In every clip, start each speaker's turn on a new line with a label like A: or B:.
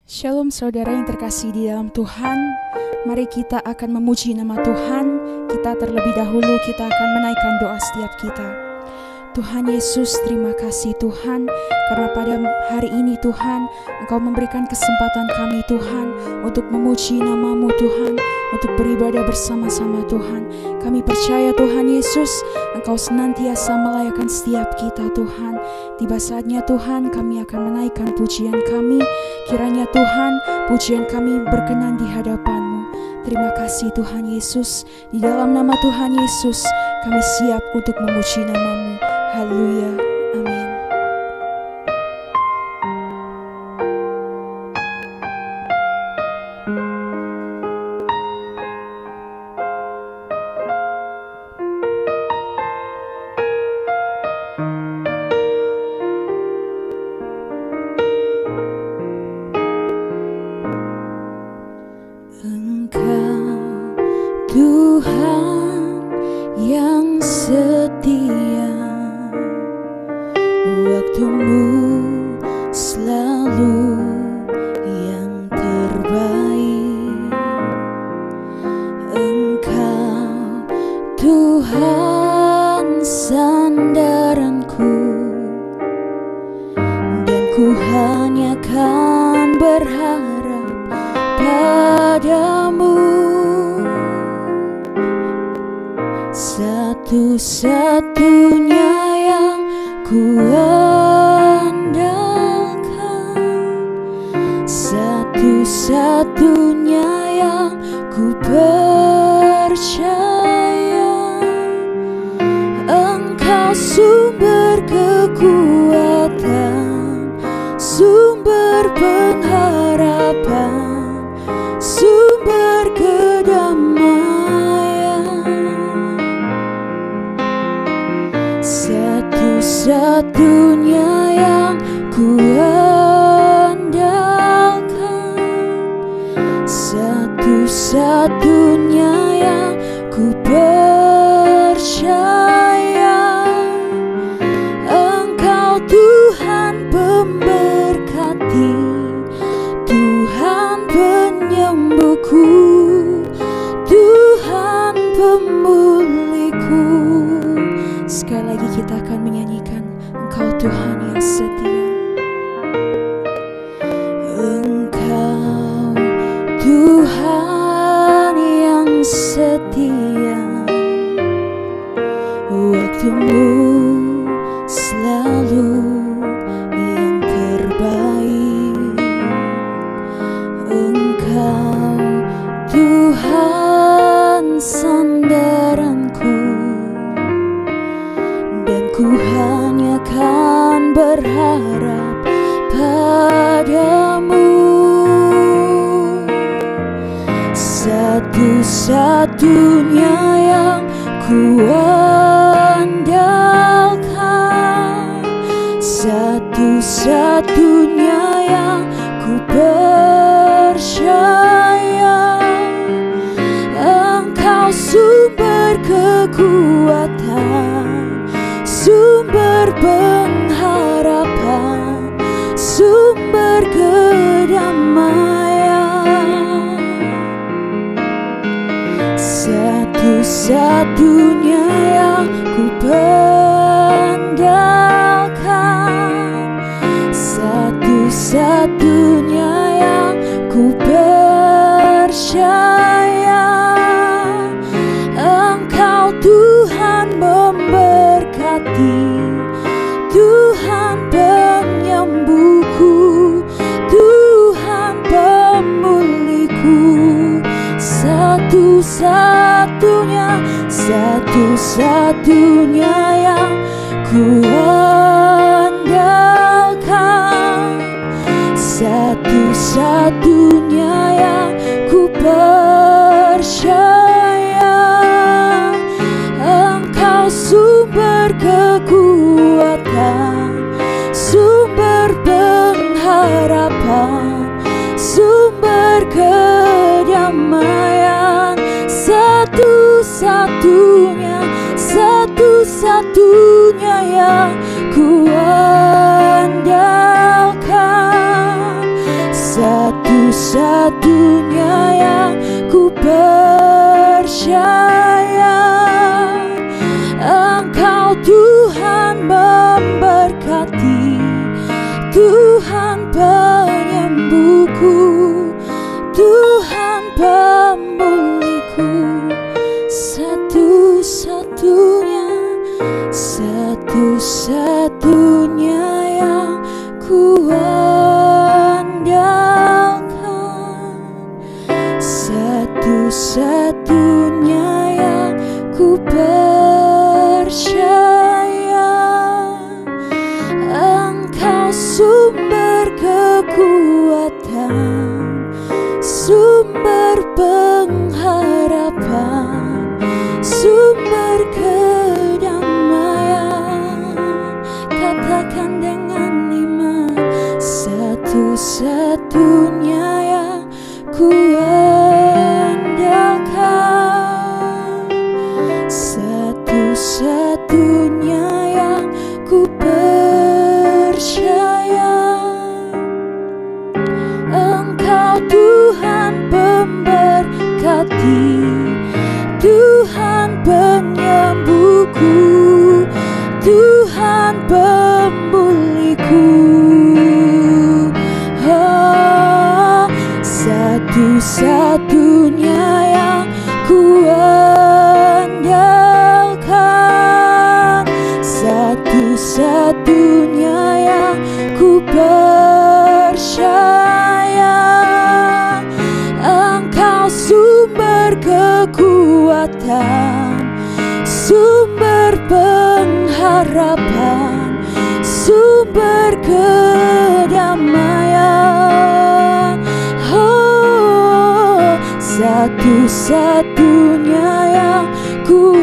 A: Shalom saudara yang terkasih di dalam Tuhan. Mari kita akan memuji nama Tuhan. Kita terlebih dahulu kita akan menaikkan doa setiap kita. Tuhan Yesus, terima kasih Tuhan, karena pada hari ini Tuhan, Engkau memberikan kesempatan kami Tuhan, untuk memuji nama-Mu Tuhan, untuk beribadah bersama-sama Tuhan. Kami percaya Tuhan Yesus, Engkau senantiasa melayakan setiap kita Tuhan. Tiba saatnya Tuhan, kami akan menaikkan pujian kami. Kiranya Tuhan, pujian kami berkenan di hadapan-Mu. Terima kasih Tuhan Yesus. Di dalam nama Tuhan Yesus, kami siap untuk memuji nama-Mu. Haleluya, amin. Engkau Tuhan yang setia, waktu-Mu selalu yang terbaik. Engkau Tuhan sandaranku, dan ku hanya kan berharap padamu. Satu-satunya yang ku andalkan, satu-satunya yang ku percaya. Engkau sumber kekuatan, sumber pengharapan, sumber kedamaian. Satu-satunya yang ku andalkan, satu-satunya yang ku percaya. Engkau Tuhan pemberkati, Tuhan penyembuhku, Tuhan pemulihku. Sekali lagi kita akan menyanyikan, Engkau Tuhan yang setia. Engkau Tuhan yang setia, waktu-Mu selalu yang terbaik. Engkau Tuhan sandaranku, dan ku hanya kan berharap padamu. Satu-satunya yang ku andalkan, satu-satunya yang ku percaya. Engkau sumber kekuatan, sumber pengharapan, sumber kedamaian. Satu-satunya yang ku andalkan, satu-satunya yang ku percaya. Engkau Tuhan memberkati, Tuhan penyembuhku, Tuhan pemulihku. Satu-satunya, satu-satunya yang ku andalkan, satu-satunya yang ku percaya. Engkau sumber kekuatan, sumber pengharapan, sumber kedamaian. Satu-satunya, satu-satunya yang ku andalkan. Satu percaya Engkau Tuhan memberkati, Tuhan penyembuhku, Tuhan pemulihku, satu-satunya yang ku andalkan, satu-satunya yang ku percaya. Engkau sumber kekuatan, sumber pengharapan, sumber kedamaian. Katakan dengan iman, satu-satunya yang ku andalkan, satu-satunya yang ku percaya. Engkau Tuhan pemberkati, Tuhan penyembuhku, Tuhan pemulihku. Oh, satu-satunya yang ku andalkan, satu-satunya yang ku percaya. Engkau sumber kekuatan, sumber pengharapan, sumber kedamaian. Oh, satu-satunya yang ku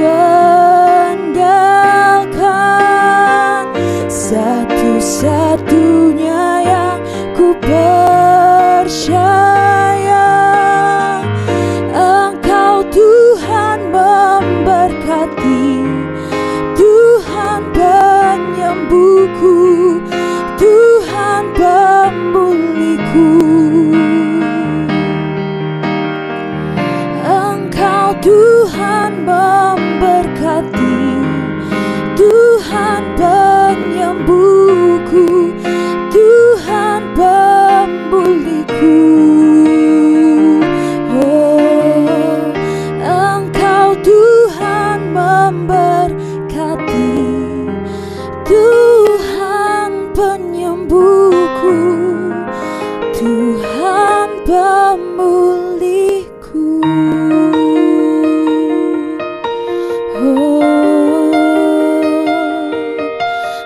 A: andalkan, satu-satunya yang ku percaya. Engkau Tuhan memberkati, Tuhan penyembuhku, Tuhan pemulihku. Engkau Tuhan memberkati, Tuhan penyembuhku, Tuhan pemulihku. Oh, Engkau Tuhan memberkati, Tuhan penyembuhku, Tuhan pemulihku.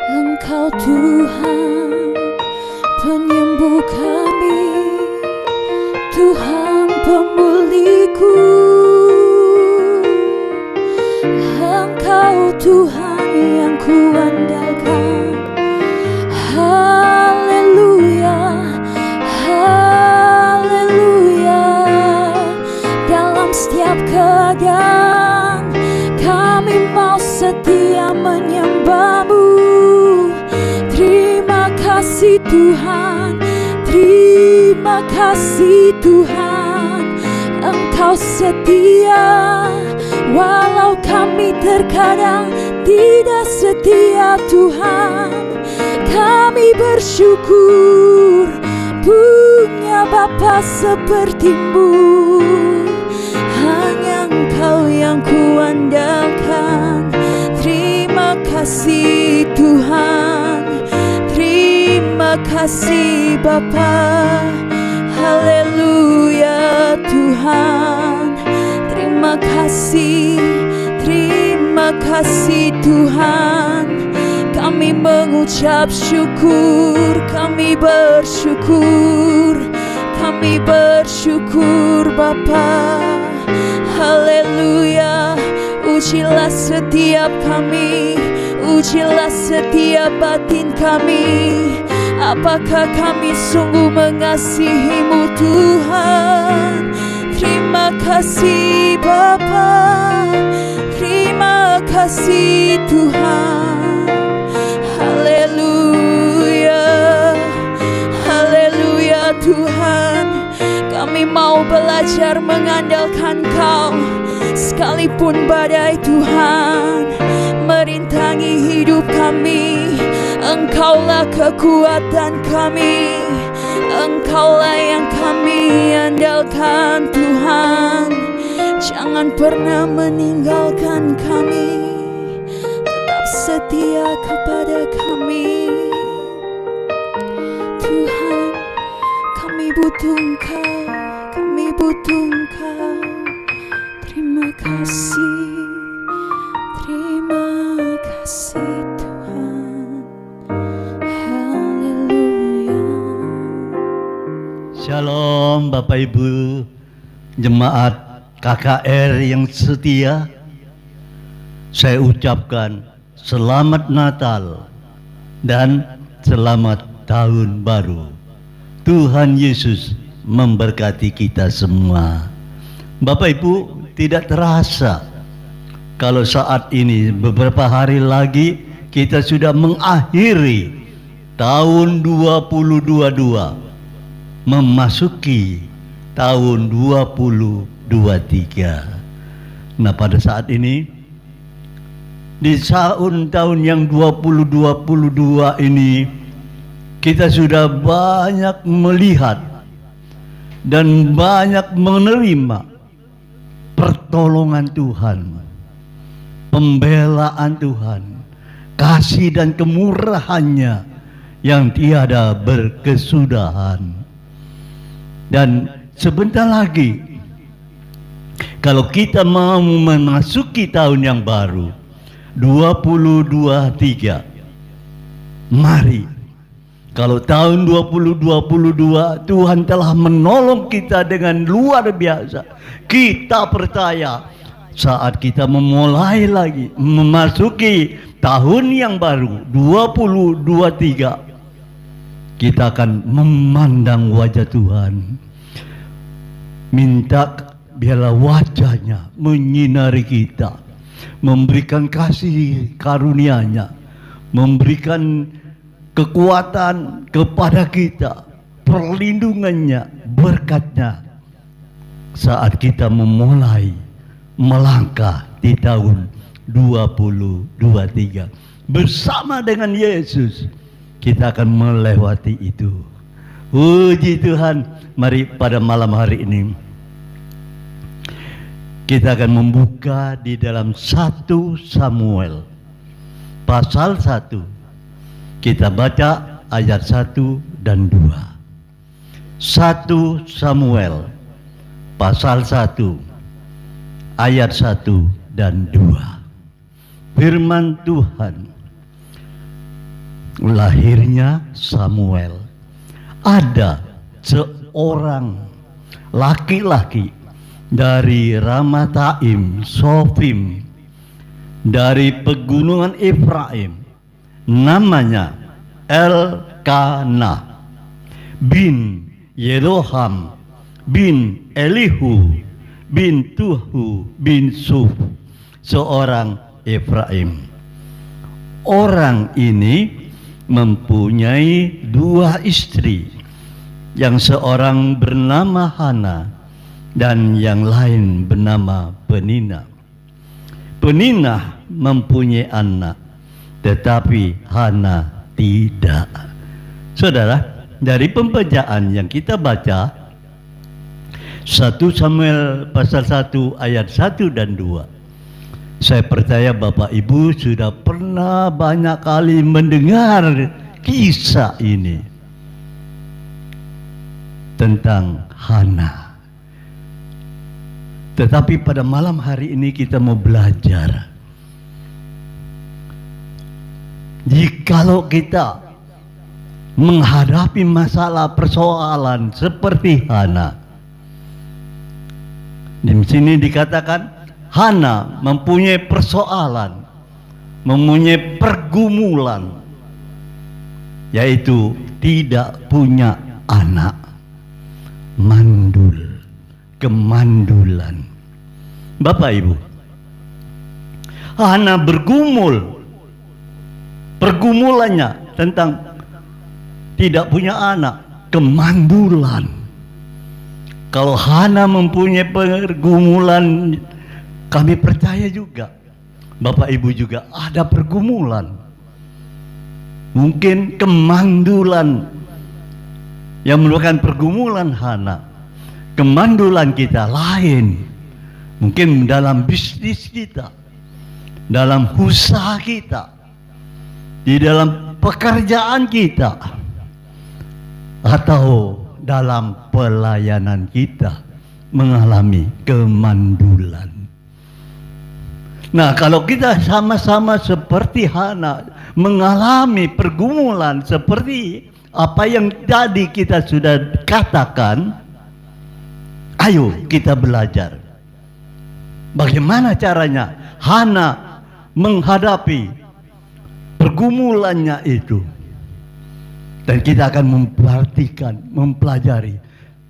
A: Engkau Tuhan penyembuh kami, Tuhan pemulihku. Engkau Tuhan yang ku andalkan. Haleluya, haleluya. Dalam setiap keadaan kami mau setia menyembah-Mu. Terima kasih Tuhan, terima kasih Tuhan. Engkau setia, walau kami terkadang tidak setia Tuhan. Kami bersyukur punya Bapa seperti-Mu. Hanya Engkau yang ku andalkan. Terima kasih Tuhan, terima kasih Bapa. Haleluya Tuhan. Terima kasih Tuhan. Kami mengucap syukur, kami bersyukur, kami bersyukur Bapa. Haleluya. Ujilah setiap kami, ujilah setiap batin kami. Apakah kami sungguh mengasihi-Mu Tuhan? Terima kasih Bapa, terima kasih Tuhan. Haleluya, haleluya Tuhan. Kami mau belajar belajar mengandalkan Kau. Sekalipun badai Tuhan merintangi hidup kami, Engkaulah kekuatan kami, Engkaulah yang kami andalkan Tuhan. Jangan pernah meninggalkan kami, tetap setia kepada kami. Tuhan, kami butuh Engkau, kami butuh Engkau. Terima kasih Tuhan. Haleluya.
B: Shalom Bapak Ibu jemaat KKR yang setia. Saya ucapkan selamat Natal dan selamat Tahun Baru. Tuhan Yesus memberkati kita semua. Bapak Ibu, tidak terasa kalau saat ini beberapa hari lagi kita sudah mengakhiri tahun 2022, memasuki tahun 2023. Nah, pada saat ini di tahun yang 2022 ini kita sudah banyak melihat dan banyak menerima pertolongan Tuhan, pembelaan Tuhan, kasih dan kemurahannya yang tiada berkesudahan. Dan sebentar lagi kalau kita mau memasuki tahun yang baru 2023, mari, kalau tahun 2022 Tuhan telah menolong kita dengan luar biasa, kita percaya saat kita memulai lagi memasuki tahun yang baru 2023, kita akan memandang wajah Tuhan, minta biarlah wajahnya menyinari kita, memberikan kasih karunia-Nya, memberikan kekuatan kepada kita, perlindungannya, berkatnya saat kita memulai melangkah di tahun 2023 bersama dengan Yesus. Kita akan melewati itu. Puji Tuhan. Mari pada malam hari ini kita akan membuka di dalam 1 Samuel pasal 1. Kita baca ayat 1 dan 2. 1 Samuel pasal 1 ayat 1 dan 2. Firman Tuhan. Lahirnya Samuel. Ada seorang laki-laki dari Ramataim Sofim, dari pegunungan Efraim, namanya Elkanah bin Yeroham bin Elihu bin Tuhu bin Suf, seorang Efraim. Orang ini mempunyai 2 istri, yang seorang bernama Hana dan yang lain bernama Penina. Penina mempunyai anak, tetapi Hana tidak. Saudara, dari pembacaan yang kita baca 1 Samuel pasal 1 ayat 1 dan 2, saya percaya Bapak Ibu sudah pernah banyak kali mendengar kisah ini tentang Hana. Tetapi pada malam hari ini kita mau belajar, jikalau kita menghadapi masalah persoalan seperti Hana. Di sini dikatakan Hana mempunyai persoalan, mempunyai pergumulan, yaitu tidak punya anak. Mandul, kemandulan. Bapak Ibu, Hana bergumul, pergumulannya tentang tidak punya anak, kemandulan. Kalau Hana mempunyai pergumulan, kami percaya juga Bapak Ibu juga ada pergumulan. Mungkin kemandulan yang merupakan pergumulan Hana. Kemandulan kita lain. Mungkin dalam bisnis kita, dalam usaha kita, di dalam pekerjaan kita, atau dalam pelayanan kita mengalami kemandulan. Nah, kalau kita sama-sama seperti Hana mengalami pergumulan seperti apa yang tadi kita sudah katakan, ayo kita belajar bagaimana caranya Hana menghadapi pergumulannya itu. Dan kita akan memperhatikan, mempelajari.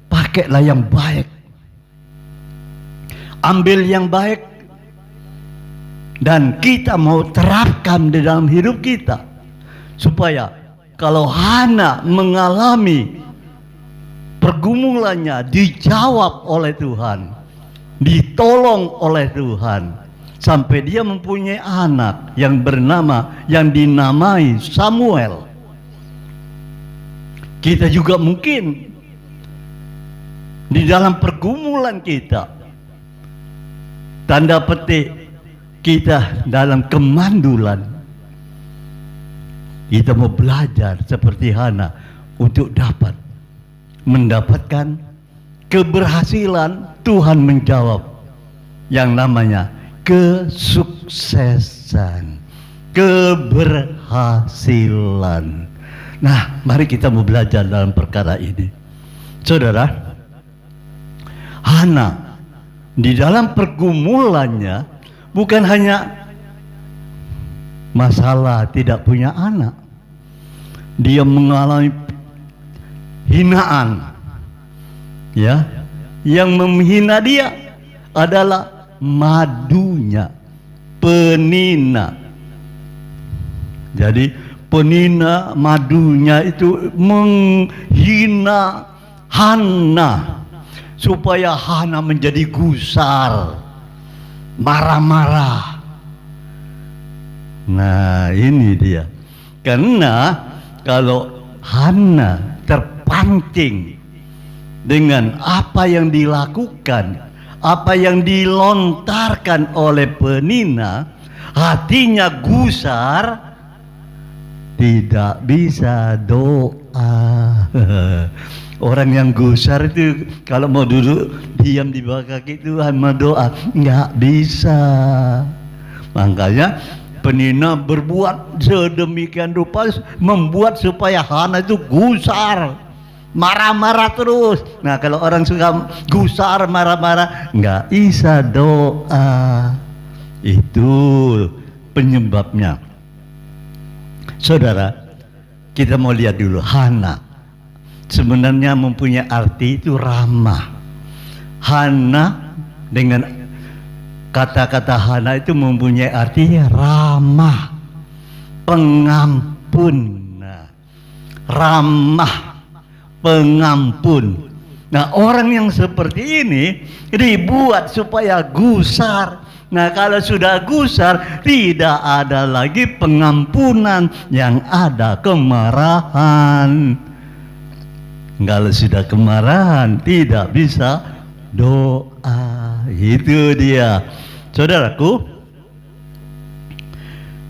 B: Pakailah yang baik, ambil yang baik, dan kita mau terapkan di dalam hidup kita, supaya kalau Hana mengalami pergumulannya dijawab oleh Tuhan, ditolong oleh Tuhan, sampai dia mempunyai anak yang dinamai Samuel. Kita juga mungkin di dalam pergumulan kita, tanda petik kita dalam kemandulan, kita mau belajar seperti Hana untuk dapat mendapatkan keberhasilan. Tuhan menjawab yang namanya kesuksesan, keberhasilan. Nah, mari kita mau belajar dalam perkara ini. Saudara, Hana di dalam pergumulannya bukan hanya masalah tidak punya anak. Dia mengalami hinaan. Ya, yang menghina dia adalah madunya, penina. Jadi penina madunya itu menghina Hana, supaya Hana menjadi gusar, marah-marah. Nah, ini dia. Karena kalau Hana terpancing dengan apa yang dilakukan, apa yang dilontarkan oleh penina, hatinya gusar, tidak bisa doa. Orang yang gusar itu kalau mau duduk diam di bawah kaki Tuhan mau doa, nggak bisa. Makanya penina berbuat sedemikian rupa membuat supaya Hana itu gusar, marah-marah terus. Nah, kalau orang suka gusar, marah-marah, nggak bisa doa. Itu penyebabnya. Saudara, kita mau lihat dulu Hana. Sebenarnya mempunyai arti itu ramah. Hana, dengan kata-kata Hana itu mempunyai arti ramah, pengampun. Nah, ramah, pengampun. Nah, orang yang seperti ini dibuat supaya gusar. Nah, kalau sudah gusar, tidak ada lagi pengampunan, yang ada kemarahan. Kalau sudah kemarahan, tidak bisa doa. Itu dia. Saudaraku,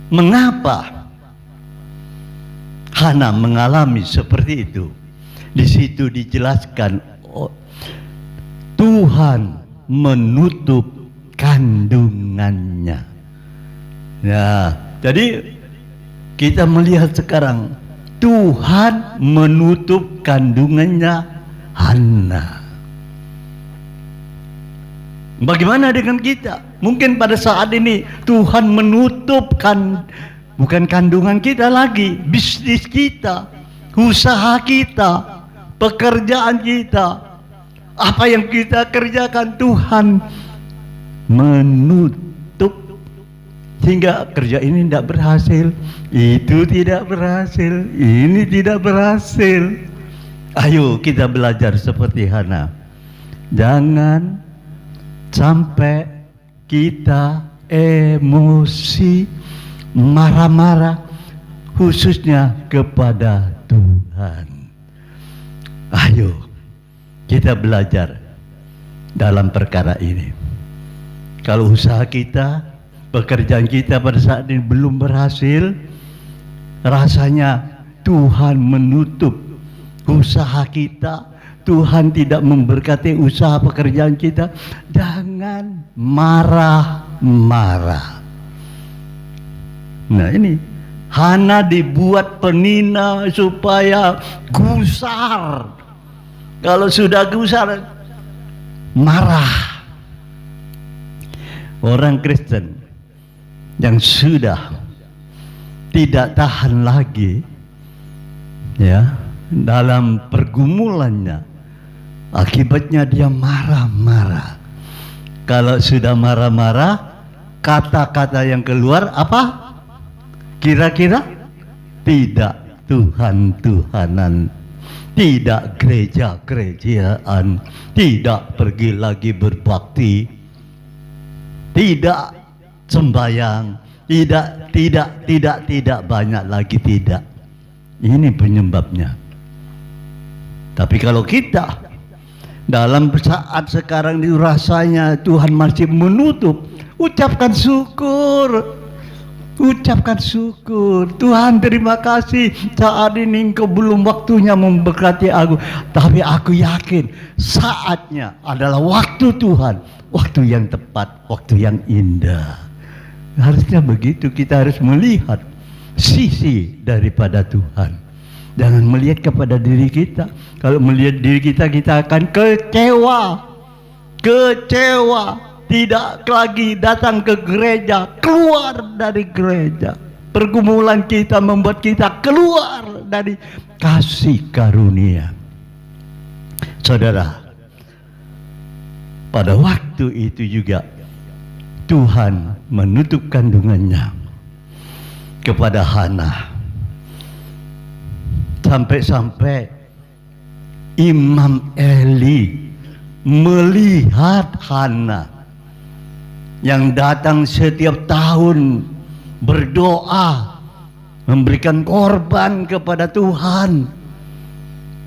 B: mengapa Hana mengalami seperti itu? Di situ dijelaskan, Tuhan menutup kandungannya. Ya, jadi kita melihat sekarang Tuhan menutup kandungannya Hana. Bagaimana dengan kita? Mungkin pada saat ini Tuhan menutupkan bukan kandungan kita lagi, bisnis kita, usaha kita, pekerjaan kita, apa yang kita kerjakan Tuhan menutup sehingga kerja ini tidak berhasil, itu tidak berhasil, ini tidak berhasil. Ayo kita belajar seperti Hana. Jangan sampai kita emosi, marah-marah, khususnya kepada Tuhan. Ayo kita belajar dalam perkara ini. Kalau usaha kita, pekerjaan kita pada saat ini belum berhasil, rasanya Tuhan menutup usaha kita, Tuhan tidak memberkati usaha pekerjaan kita, jangan marah-marah. Nah ini, Hana dibuat penina supaya gusar. Kalau sudah gusar, marah. Orang Kristen yang sudah tidak tahan lagi ya dalam pergumulannya, akibatnya dia marah-marah. Kalau sudah marah-marah, kata-kata yang keluar apa? Kira-kira tidak Tuhan-Tuhanan, tidak gereja-gerejaan, tidak pergi lagi berbakti, tidak sembahyang, tidak banyak lagi, tidak. Ini penyebabnya. Tapi kalau kita dalam saat sekarang ini rasanya Tuhan masih menutup, ucapkan syukur. Ucapkan syukur. Tuhan, terima kasih saat ini Engkau belum waktunya memberkati aku, tapi aku yakin saatnya adalah waktu Tuhan, waktu yang tepat, waktu yang indah. Harusnya begitu. Kita harus melihat sisi daripada Tuhan, jangan melihat kepada diri kita. Kalau melihat diri kita, kita akan kecewa. Tidak lagi datang ke gereja, keluar dari gereja. Pergumulan kita membuat kita keluar dari kasih karunia. Saudara, pada waktu itu juga Tuhan menutup kandungannya kepada Hana. Sampai-sampai Imam Eli melihat Hana yang datang setiap tahun berdoa, memberikan korban kepada Tuhan.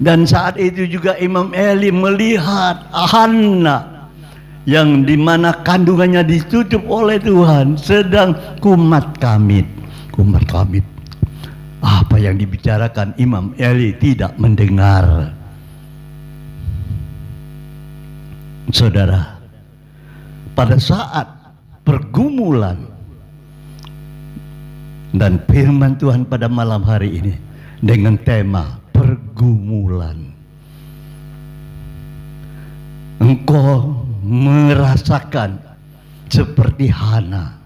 B: Dan saat itu juga Imam Eli melihat Hana yang dimana kandungannya ditutup oleh Tuhan sedang kumat kamit. Apa yang dibicarakan Imam Eli tidak mendengar. Saudara, pada saat pergumulan dan firman Tuhan pada malam hari ini dengan tema pergumulan, engkau merasakan seperti Hana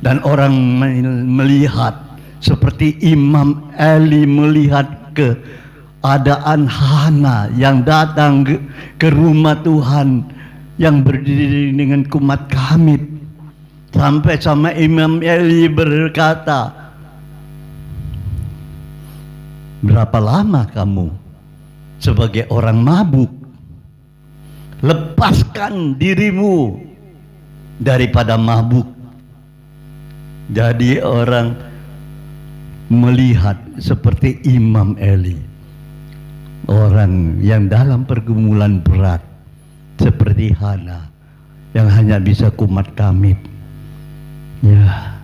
B: dan orang melihat seperti Imam Eli melihat keadaan Hana yang datang ke rumah Tuhan yang berdiri dengan kumat kamit, sampai sama Imam Eli berkata, berapa lama kamu sebagai orang mabuk? Lepaskan dirimu daripada mabuk. Jadi orang melihat seperti Imam Eli, orang yang dalam pergumulan berat seperti Hana yang hanya bisa kumat kamit, ya,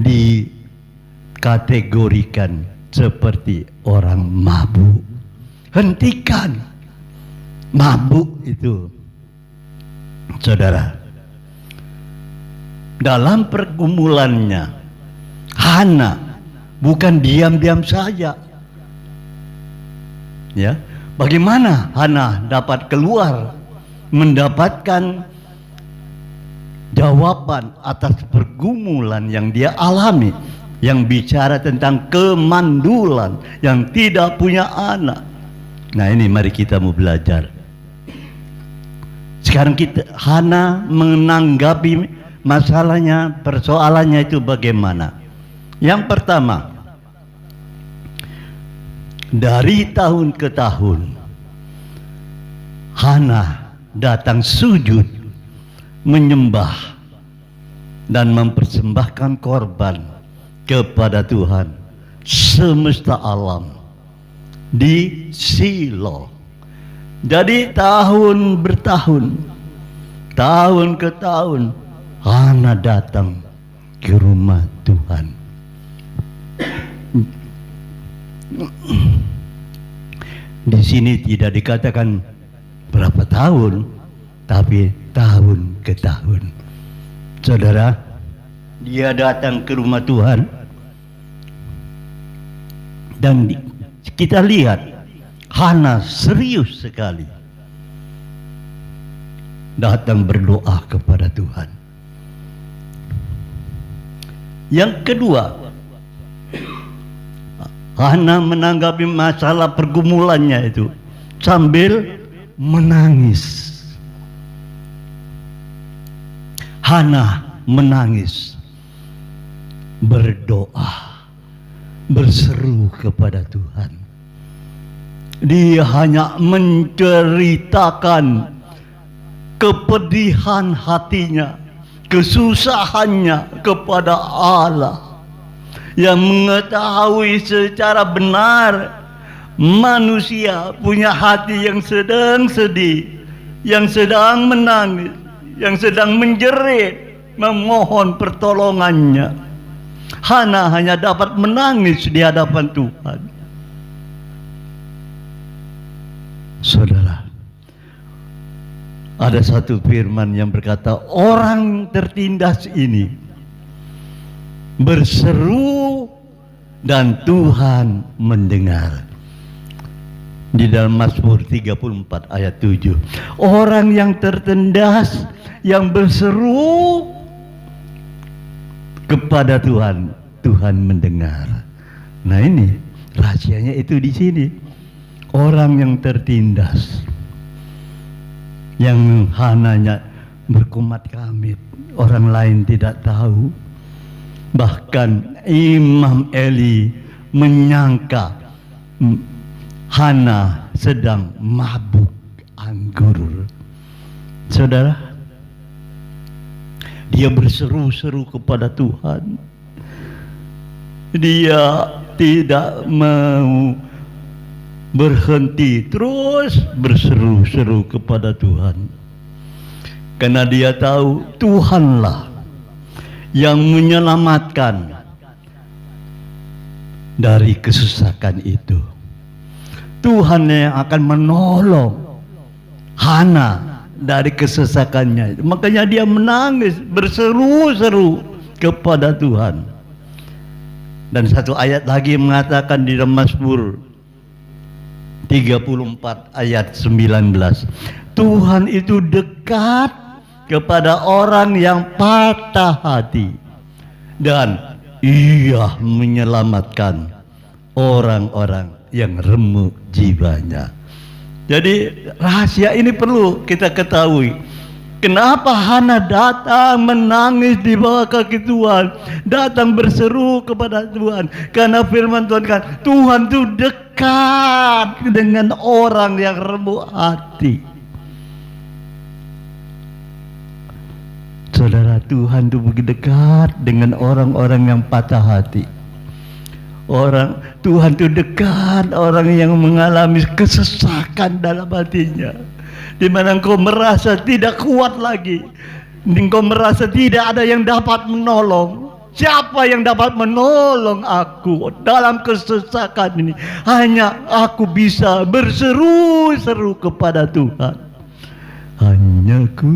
B: dikategorikan seperti orang mabuk. Hentikan mabuk itu, saudara. Dalam pergumulannya, Hana bukan diam-diam saja, ya. Bagaimana Hana dapat keluar mendapatkan jawaban atas pergumulan yang dia alami, yang bicara tentang kemandulan, yang tidak punya anak. Nah ini mari kita mau belajar. Sekarang Hana menanggapi masalahnya, persoalannya itu bagaimana. Yang pertama, dari tahun ke tahun Hana datang sujud, menyembah dan mempersembahkan korban kepada Tuhan semesta alam di Silo. Jadi tahun bertahun, tahun ke tahun, Hana datang ke rumah Tuhan. Di sini tidak dikatakan berapa tahun, tapi tahun ke tahun. Saudara, dia datang ke rumah Tuhan dan kita lihat Hana serius sekali datang berdoa kepada Tuhan. Yang kedua, Hana menanggapi masalah pergumulannya itu sambil menangis. Hana menangis, berdoa, berseru kepada Tuhan. Dia hanya menceritakan kepedihan hatinya, kesusahannya kepada Allah yang mengetahui secara benar manusia punya hati yang sedang sedih, yang sedang menangis, yang sedang menjerit memohon pertolongannya. Hana hanya dapat menangis di hadapan Tuhan. Saudara, ada satu firman yang berkata, orang tertindas ini berseru dan Tuhan mendengar. Di dalam Mazmur 34 ayat 7, orang yang tertindas yang berseru kepada Tuhan, Tuhan mendengar. Nah, ini rahasianya itu di sini. Orang yang tertindas, yang Hananya berkumat kamit, orang lain tidak tahu. Bahkan Imam Eli menyangka Hana sedang mabuk anggur. Saudara, dia berseru-seru kepada Tuhan. Dia tidak mau berhenti, terus berseru-seru kepada Tuhan. Karena dia tahu Tuhanlah yang menyelamatkan dari kesesakan itu. Tuhan yang akan menolong Hana dari kesesakannya. Makanya dia menangis, berseru-seru kepada Tuhan. Dan satu ayat lagi mengatakan di dalam Mazmur 34 ayat 19, Tuhan itu dekat kepada orang yang patah hati dan Ia menyelamatkan orang-orang yang remuk jiwanya. Jadi rahasia ini perlu kita ketahui. Kenapa Hana datang menangis di bawah kaki Tuhan, datang berseru kepada Tuhan? Karena firman Tuhan kan, Tuhan itu dekat dengan orang yang remuk hati. Saudara, Tuhan itu begitu dekat dengan orang-orang yang patah hati. Tuhan itu dekat orang yang mengalami kesesakan dalam hatinya, di mana engkau merasa tidak kuat lagi, engkau merasa tidak ada yang dapat menolong. Siapa yang dapat menolong aku dalam kesesakan ini? Hanya aku bisa berseru-seru kepada Tuhan. Hanya ku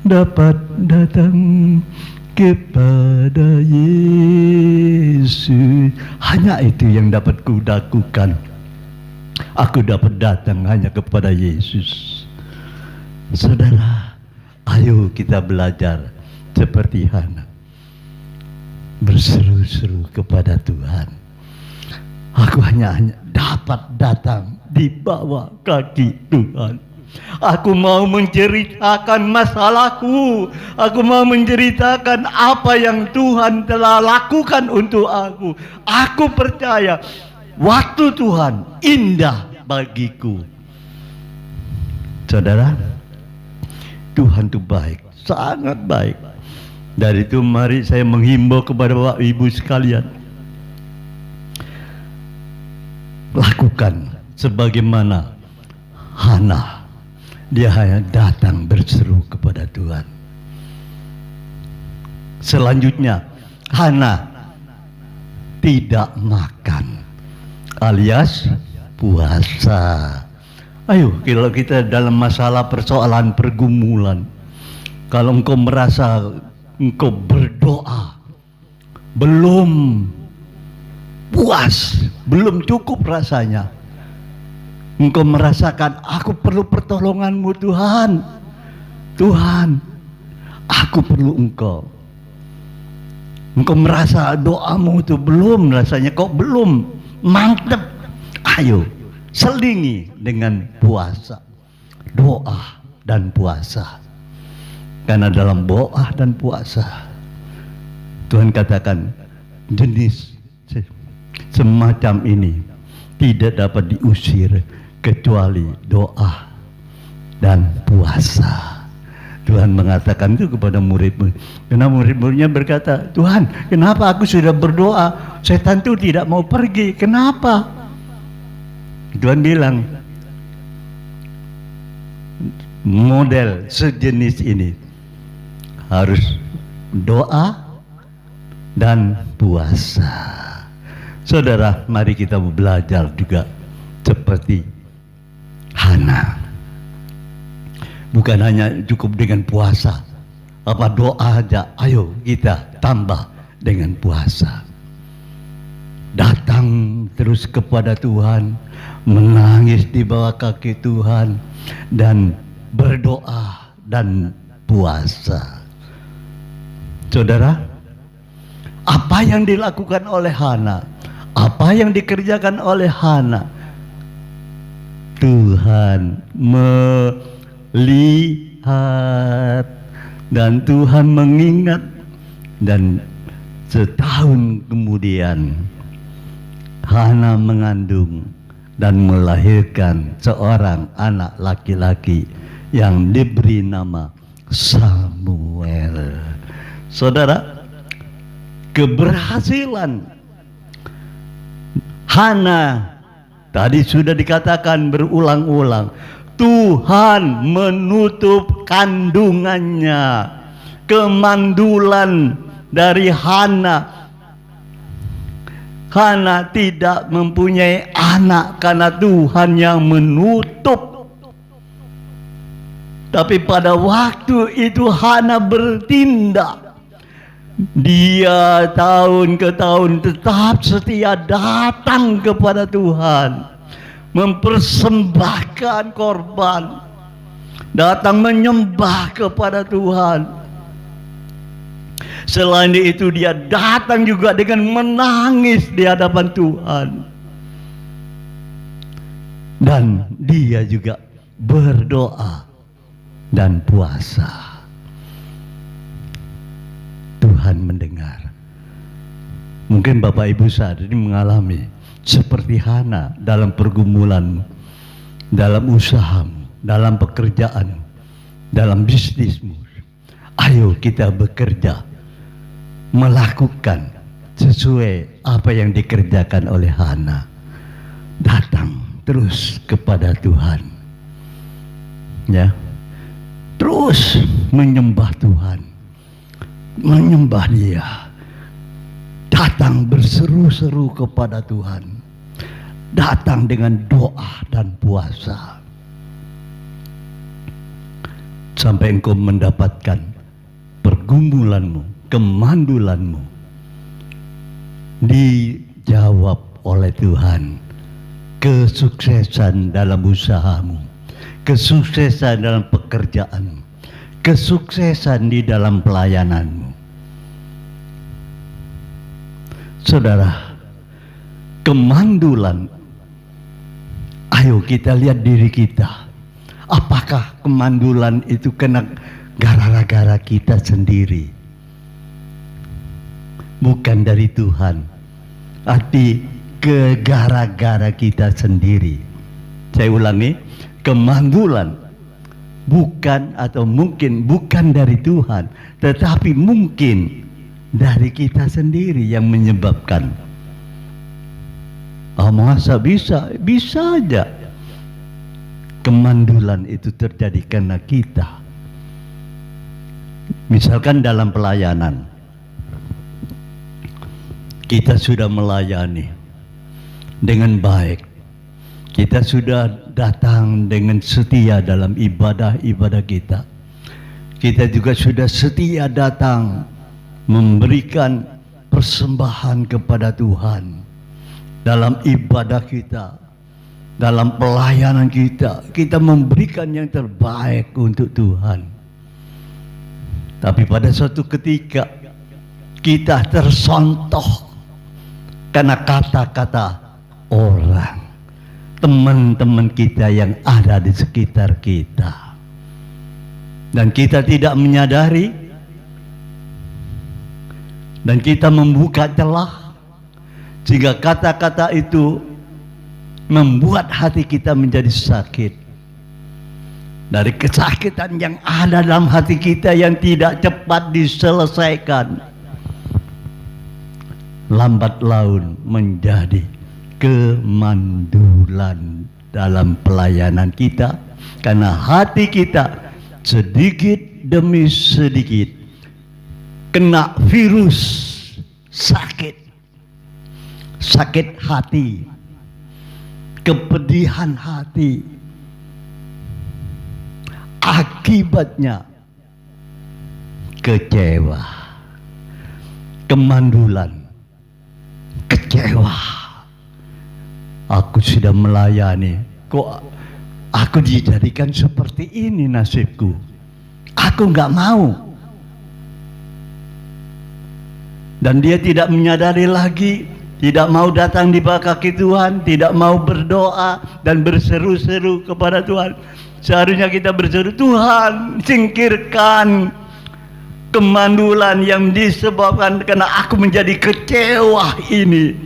B: dapat datang kepada Yesus. Hanya itu yang dapat ku lakukan. Aku dapat datang hanya kepada Yesus. Saudara, ayo kita belajar seperti Hana, berseru-seru kepada Tuhan. Aku hanya dapat datang di bawah kaki Tuhan. Aku mau menceritakan masalahku. Aku mau menceritakan apa yang Tuhan telah lakukan untuk aku. Aku percaya waktu Tuhan indah bagiku. Saudara, Tuhan itu baik, sangat baik. Dari itu mari saya menghimbau kepada Bapak Ibu sekalian, lakukan sebagaimana Hana. Dia hanya datang berseru kepada Tuhan. Selanjutnya, Hana tidak makan, alias puasa. Ayo, kalau kita dalam masalah persoalan pergumulan, kalau engkau merasa engkau berdoa belum puas, belum cukup rasanya, engkau merasakan aku perlu pertolonganmu Tuhan. Tuhan, aku perlu engkau. Engkau merasa doamu itu belum, rasanya kok belum mantep. Ayo, selingi dengan puasa, doa dan puasa. Karena dalam doa dan puasa, Tuhan katakan jenis semacam ini tidak dapat diusir kecuali doa dan puasa. Tuhan mengatakan itu kepada murid-murid. Karena murid-muridnya berkata, Tuhan, kenapa aku sudah berdoa, setan itu tidak mau pergi? Kenapa? Tuhan bilang, model sejenis ini harus doa dan puasa. Saudara, mari kita belajar juga seperti Hana. Bukan hanya cukup dengan puasa, apa doa aja, ayo kita tambah dengan puasa. Datang terus kepada Tuhan, menangis di bawah kaki Tuhan, dan berdoa dan puasa. Saudara, apa yang dilakukan oleh Hana, apa yang dikerjakan oleh Hana, Tuhan melihat dan Tuhan mengingat. Dan setahun kemudian Hana mengandung dan melahirkan seorang anak laki-laki yang diberi nama Samuel. Saudara, keberhasilan Hana tadi sudah dikatakan berulang-ulang, Tuhan menutup kandungannya. Kemandulan dari Hana, Hana tidak mempunyai anak karena Tuhan yang menutup. Tapi pada waktu itu Hana bertindak. Dia tahun ke tahun tetap setia datang kepada Tuhan, mempersembahkan korban, datang menyembah kepada Tuhan. Selain itu dia datang juga dengan menangis di hadapan Tuhan. Dan dia juga berdoa dan puasa. Tuhan mendengar. Mungkin Bapak Ibu saat ini mengalami seperti Hana dalam pergumulanmu, dalam usahamu, dalam pekerjaan, dalam bisnismu. Ayo kita bekerja, melakukan sesuai apa yang dikerjakan oleh Hana. Datang terus kepada Tuhan, ya, terus menyembah Tuhan, menyembah Dia, datang berseru-seru kepada Tuhan, datang dengan doa dan puasa, sampai engkau mendapatkan pergumulanmu, kemandulanmu dijawab oleh Tuhan. Kesuksesan dalam usahamu, kesuksesan dalam pekerjaanmu, kesuksesan di dalam pelayananmu. Saudara, kemandulan, ayo kita lihat diri kita. Apakah kemandulan itu kena gara-gara kita sendiri? Bukan dari Tuhan, tapi gara-gara kita sendiri. Saya ulangi, kemandulan bukan atau mungkin bukan dari Tuhan, tetapi mungkin dari kita sendiri yang menyebabkan. Masa bisa? Bisa aja kemandulan itu terjadi karena kita. Misalkan dalam pelayanan, kita sudah melayani dengan baik, kita sudah datang dengan setia dalam ibadah-ibadah kita. Kita juga sudah setia datang memberikan persembahan kepada Tuhan. Dalam ibadah kita, dalam pelayanan kita, kita memberikan yang terbaik untuk Tuhan. Tapi pada suatu ketika kita tersontoh karena kata-kata orang, teman-teman kita yang ada di sekitar kita, dan kita tidak menyadari, dan kita membuka celah sehingga kata-kata itu membuat hati kita menjadi sakit. Dari kesakitan yang ada dalam hati kita yang tidak cepat diselesaikan, lambat laun menjadi kemandulan dalam pelayanan kita, karena hati kita sedikit demi sedikit kena virus sakit hati, kepedihan hati. Akibatnya kecewa, kemandulan, kecewa. Aku sudah melayani, kok aku dijadikan seperti ini nasibku. Aku nggak mau. Dan dia tidak menyadari lagi, tidak mau datang di bawah kaki Tuhan, tidak mau berdoa dan berseru-seru kepada Tuhan. Seharusnya kita berseru, Tuhan singkirkan kemandulan yang disebabkan karena aku menjadi kecewa ini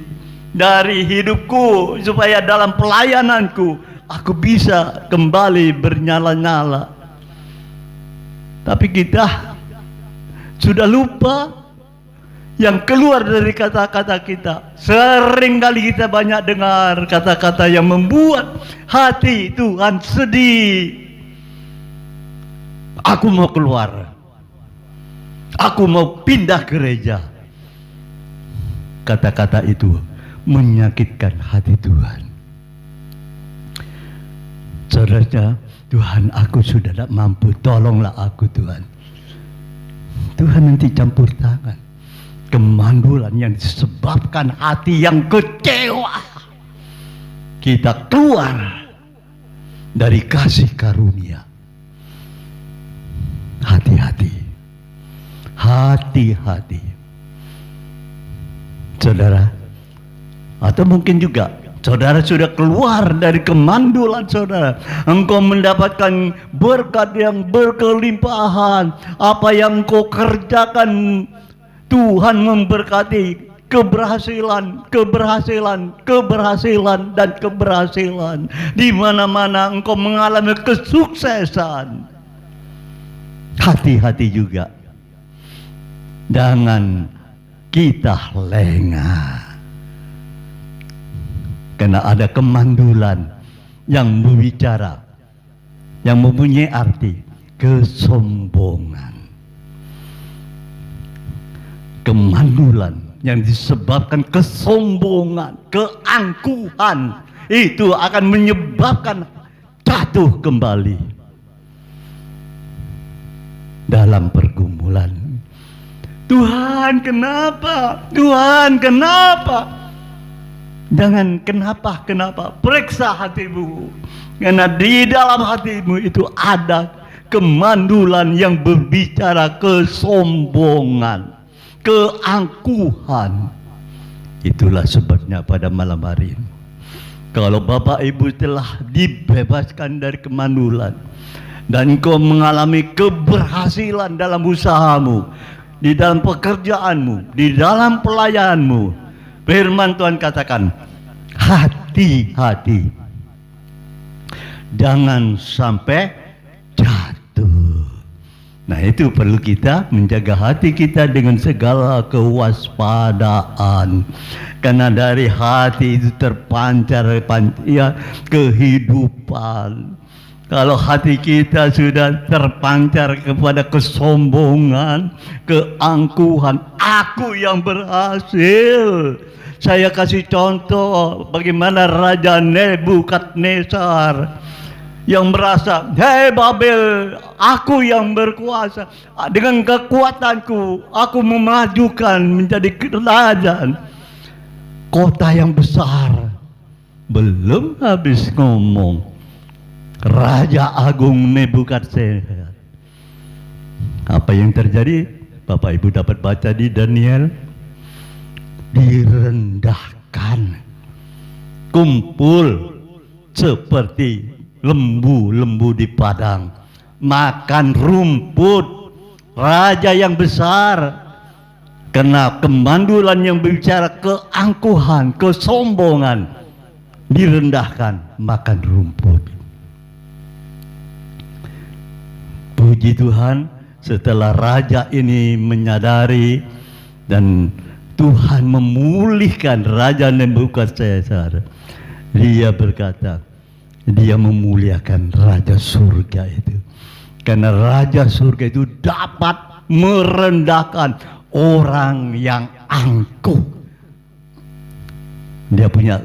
B: dari hidupku, supaya dalam pelayananku aku bisa kembali bernyala-nyala. Tapi kita sudah lupa yang keluar dari kata-kata kita. Sering kali kita banyak dengar kata-kata yang membuat hati Tuhan sedih. Aku mau keluar, aku mau pindah gereja. Kata-kata itu menyakitkan hati Tuhan. Saudara, Tuhan, aku sudah tidak mampu, tolonglah aku Tuhan. Tuhan nanti campur tangan. Kemandulan yang disebabkan hati yang kecewa, kita keluar dari kasih karunia. Hati-hati, hati-hati, saudara. Atau mungkin juga saudara sudah keluar dari kemandulan saudara, engkau mendapatkan berkat yang berkelimpahan. Apa yang engkau kerjakan, Tuhan memberkati keberhasilan, dan keberhasilan. Di mana-mana engkau mengalami kesuksesan. Hati-hati juga, jangan kita lengah, karena ada kemandulan yang berbicara, yang mempunyai arti kesombongan. Kemandulan yang disebabkan kesombongan, keangkuhan, itu akan menyebabkan jatuh kembali dalam pergumulan. Tuhan kenapa? Tuhan kenapa? Jangan kenapa. Periksa hatimu, karena di dalam hatimu itu ada kemandulan yang berbicara kesombongan, keangkuhan. Itulah sebabnya pada malam hari ini, kalau Bapak Ibu telah dibebaskan dari kemandulan dan engkau mengalami keberhasilan dalam usahamu, di dalam pekerjaanmu, di dalam pelayananmu, firman Tuhan katakan, hati-hati, jangan sampai jatuh. Nah, itu perlu kita menjaga hati kita dengan segala kewaspadaan. Karena dari hati itu terpancar kehidupan. Kalau hati kita sudah terpancar kepada kesombongan, keangkuhan, aku yang berhasil. Saya kasih contoh bagaimana Raja Nebukadnezar yang merasa, hei Babel, aku yang berkuasa. Dengan kekuatanku, aku memajukan menjadi kerajaan. Kota yang besar. Belum habis ngomong, Raja Agung Nebukadnezar. Apa yang terjadi? Bapak Ibu dapat baca di Daniel. Direndahkan. Kumpul seperti lembu-lembu di padang, makan rumput. Raja yang besar kena kemandulan yang berbicara keangkuhan, kesombongan, direndahkan, makan rumput. Puji Tuhan, setelah raja ini menyadari dan Tuhan memulihkan Raja Nebukadnezar, dia berkata, dia memuliakan Raja Surga itu. Karena Raja Surga itu dapat merendahkan orang yang angkuh. Dia punya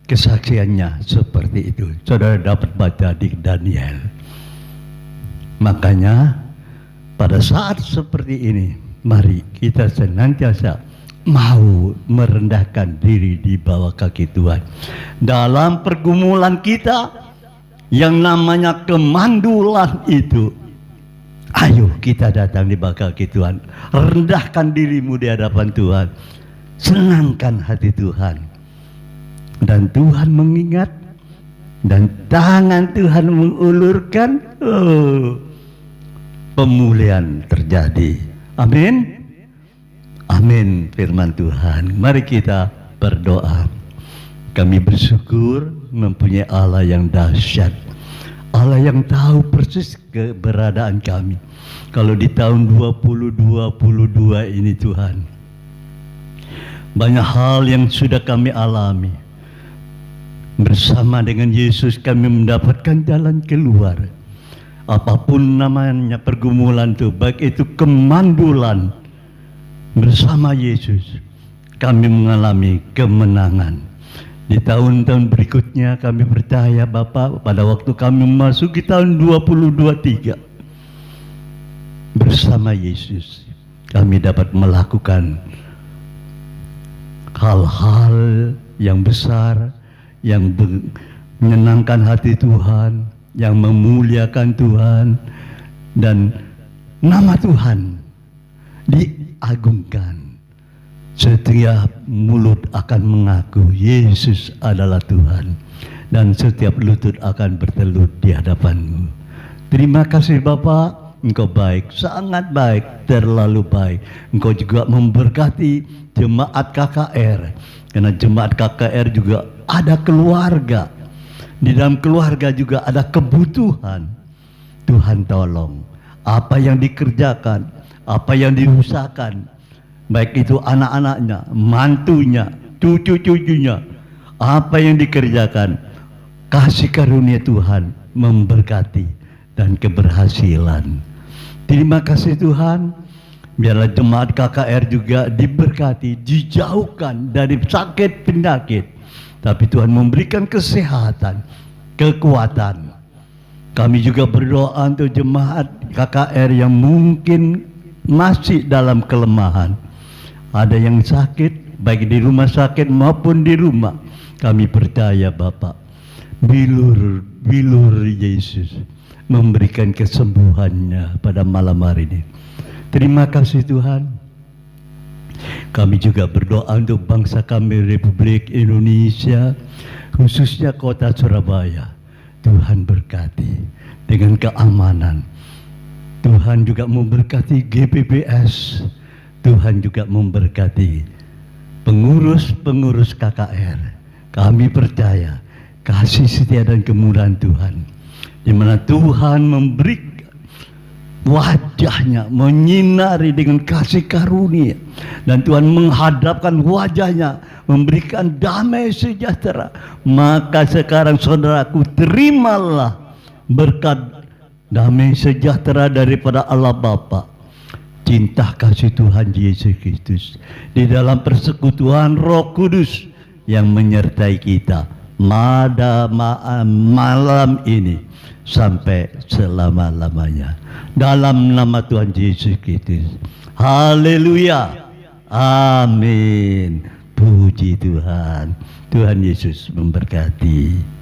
B: kesaksiannya seperti itu. Saudara dapat baca di Daniel. Makanya pada saat seperti ini, mari kita senantiasa mau merendahkan diri di bawah kaki Tuhan. Dalam pergumulan kita yang namanya kemandulan itu, ayo kita datang di bawah kaki Tuhan. Rendahkan dirimu di hadapan Tuhan. Senangkan hati Tuhan. Dan Tuhan mengingat, dan tangan Tuhan mengulurkan, pemulihan terjadi. Amin. Amin firman Tuhan. Mari kita berdoa. Kami bersyukur mempunyai Allah yang dahsyat. Allah yang tahu persis keberadaan kami. Kalau di tahun 2022 ini Tuhan, banyak hal yang sudah kami alami. Bersama dengan Yesus kami mendapatkan jalan keluar. Apapun namanya pergumulan itu, baik itu kemandulan, bersama Yesus kami mengalami kemenangan. Di tahun-tahun berikutnya kami percaya Bapak, pada waktu kami memasuki tahun 2023, bersama Yesus kami dapat melakukan hal-hal yang besar, yang menyenangkan hati Tuhan, yang memuliakan Tuhan, dan nama Tuhan diagungkan. Setiap mulut akan mengaku Yesus adalah Tuhan, dan setiap lutut akan bertelut di hadapan-Mu. Terima kasih Bapak, Engkau baik, sangat baik, terlalu baik. Engkau juga memberkati jemaat KKR, karena jemaat KKR juga ada keluarga. Di dalam keluarga juga ada kebutuhan. Tuhan tolong apa yang dikerjakan, apa yang diusahakan, baik itu anak-anaknya, mantunya, cucu-cucunya, apa yang dikerjakan, kasih karunia Tuhan memberkati dan keberhasilan. Terima kasih Tuhan. Biarlah jemaat KKR juga diberkati, dijauhkan dari sakit penyakit, tapi Tuhan memberikan kesehatan, kekuatan. Kami juga berdoa untuk jemaat KKR yang mungkin masih dalam kelemahan. Ada yang sakit, baik di rumah sakit maupun di rumah. Kami percaya Bapak, bilur Yesus memberikan kesembuhannya pada malam hari ini. Terima kasih Tuhan. Kami juga berdoa untuk bangsa kami Republik Indonesia, khususnya kota Surabaya. Tuhan berkati dengan keamanan. Tuhan juga memberkati GPPS. Tuhan juga memberkati pengurus-pengurus KKR. Kami percaya kasih setia dan kemurahan Tuhan, di mana Tuhan memberikan wajahnya menyinari dengan kasih karunia, dan Tuhan menghadapkan wajahnya memberikan damai sejahtera. Maka sekarang saudaraku, terimalah berkat damai sejahtera daripada Allah Bapa, cinta kasih Tuhan Yesus Kristus di dalam persekutuan Roh Kudus yang menyertai kita malam ini sampai selama-lamanya. Dalam nama Tuhan Yesus Kristus. Haleluya. Amin. Puji Tuhan. Tuhan Yesus memberkati.